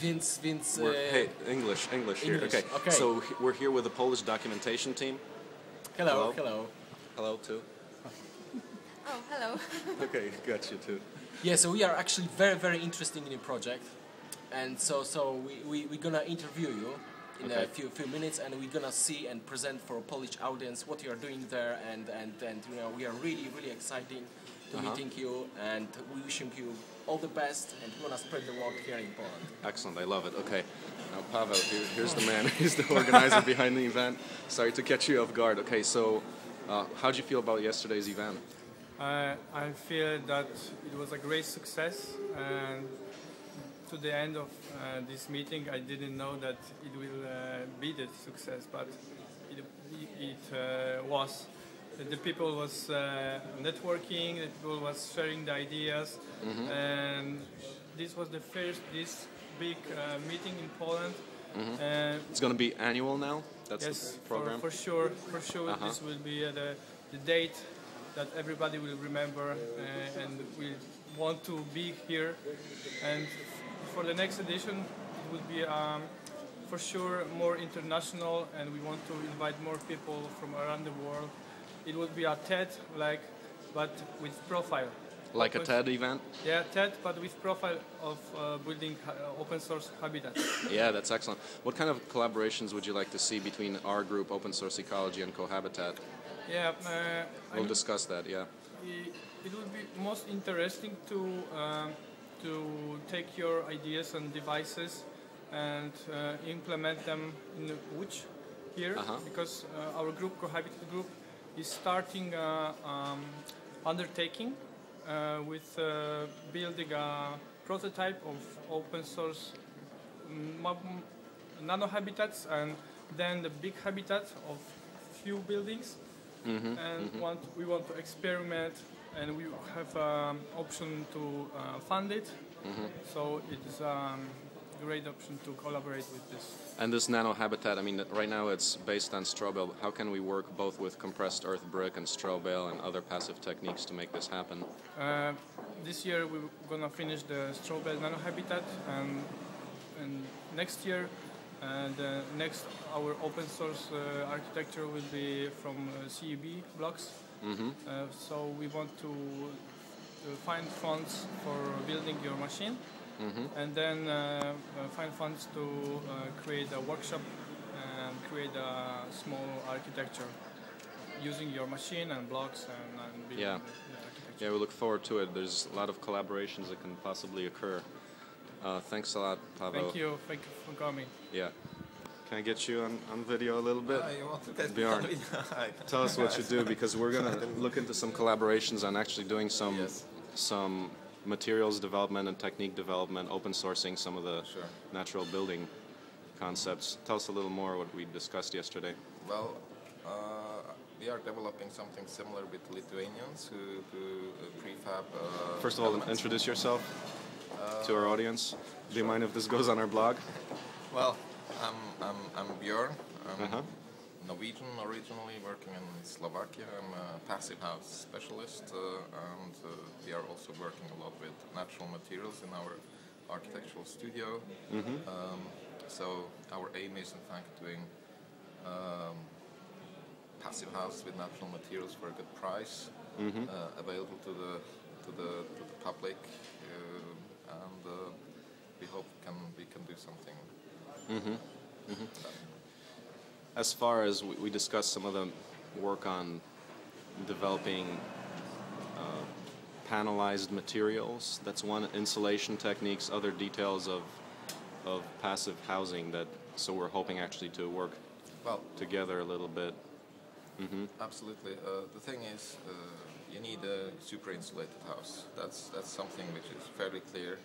Więc Hey, English here. English, okay. So we're here with the Polish documentation team. hello. Hello too. Oh, hello. Okay, got you too. Yeah, so we are actually very interested in your project, and so we're gonna interview you in a few minutes, and we're gonna see and present for a Polish audience what you are doing there, and you know, we are really excited to meeting you, and we wishing you all the best, and we wanna spread the word here in Poland. Excellent, I love it. Okay, now Pavel, here's the man. He's the organizer behind the event. Sorry to catch you off guard. Okay, so how did you feel about yesterday's event? I feel that it was a great success, and to the end of this meeting I didn't know that it will be the success, but it was. The people was networking, the people was sharing the ideas, and this was the first big meeting in Poland. It's going to be annual now? That's yes, the program? For sure. This will be the date that everybody will remember and will want to be here. And for the next edition, it will be for sure more international, and we want to invite more people from around the world. It will be a TED, but with profile. Like a TED event? Yeah, TED, but with profile of building open source habitats. Yeah, that's excellent. What kind of collaborations would you like to see between our group, Open Source Ecology, and Cohabitat? Yeah, we'll discuss that, yeah. It would be most interesting to take your ideas and devices and implement them in Łódź here, because our group, Cohabitat Group, is starting undertaking with building a prototype of open source nano habitats, and then the big habitat of few buildings. We want to experiment, and we have option to fund it. So it's a great option to collaborate with this. And this nano habitat, I mean, right now it's based on straw bale. How can we work both with compressed earth brick and straw bale and other passive techniques to make this happen? This year we're gonna finish the straw bale nano habitat, and next year our open source architecture will be from CEB blocks. So we want to find funds for building your machine, and then find funds to create a workshop and create a small architecture using your machine and blocks and building the architecture. Yeah, we look forward to it. There's a lot of collaborations that can possibly occur. Thanks a lot, Pavel. Thank you for coming. Yeah. Can I get you on video a little bit? You want to get Bjorn, tell us what you do, because we're going to look into some collaborations on actually doing some materials development and technique development, open sourcing some of the natural building concepts. Tell us a little more what we discussed yesterday. Well, we are developing something similar with Lithuanians who prefab. First of all, introduce yourself to our audience. Do you mind if this goes on our blog? Well, I'm Bjorn. I'm Norwegian originally, working in Slovakia. I'm a passive house specialist, and we are also working a lot with natural materials in our architectural studio. So our aim is in fact doing passive house with natural materials for a good price, available to the public, and we hope we can do something. As far as we discussed some of the work on developing panelized materials, that's one. Insulation techniques, other details of passive housing, so we're hoping actually to work together a little bit. Absolutely. The thing is, you need a super insulated house. That's something which is fairly clear.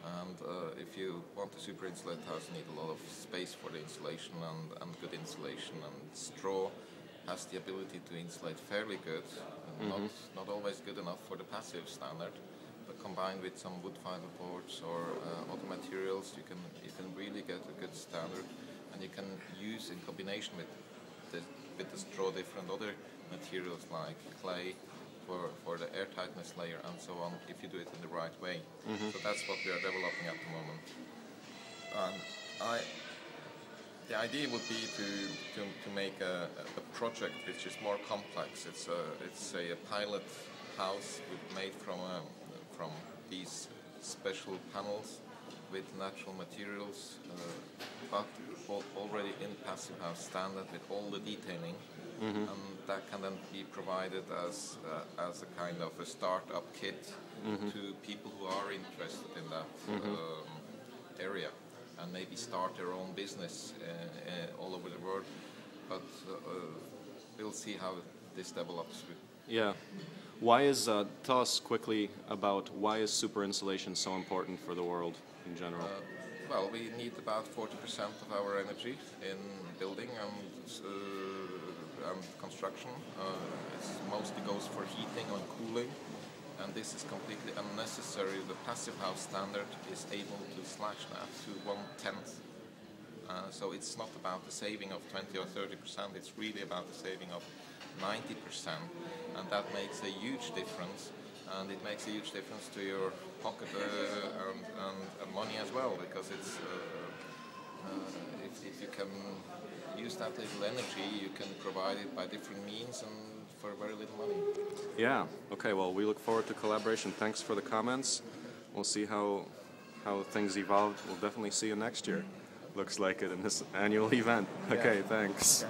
And if you want a super insulated house, you need a lot of space for the insulation and good insulation. And straw has the ability to insulate fairly good, not always good enough for the passive standard. But combined with some wood fiber boards or other materials, you can really get a good standard. And you can use in combination with the straw different other materials like clay, for the airtightness layer and so on, if you do it in the right way. So that's what we are developing at the moment. The idea would be to make a project which is more complex. It's a pilot house made from these special panels with natural materials, but already in passive house standard with all the detailing, and that can then be provided as a kind of a startup kit to people who are interested in that area, and maybe start their own business all over the world. But we'll see how this develops. Yeah. Tell us quickly about why is super insulation so important for the world in general? Well, we need about 40% of our energy in building and construction. It mostly goes for heating and cooling, and this is completely unnecessary. The passive house standard is able to slash that to 1/10. So it's not about the saving of 20 or 30%, it's really about the saving of 90%, and that makes a huge difference, and it makes a huge difference to your pocket and money as well, because it's if you can use that little energy, you can provide it by different means and for very little money. Yeah, okay, well, we look forward to collaboration. Thanks for the comments. We'll see how things evolve. We'll definitely see you next year. Looks like it in this annual event. Okay, thanks.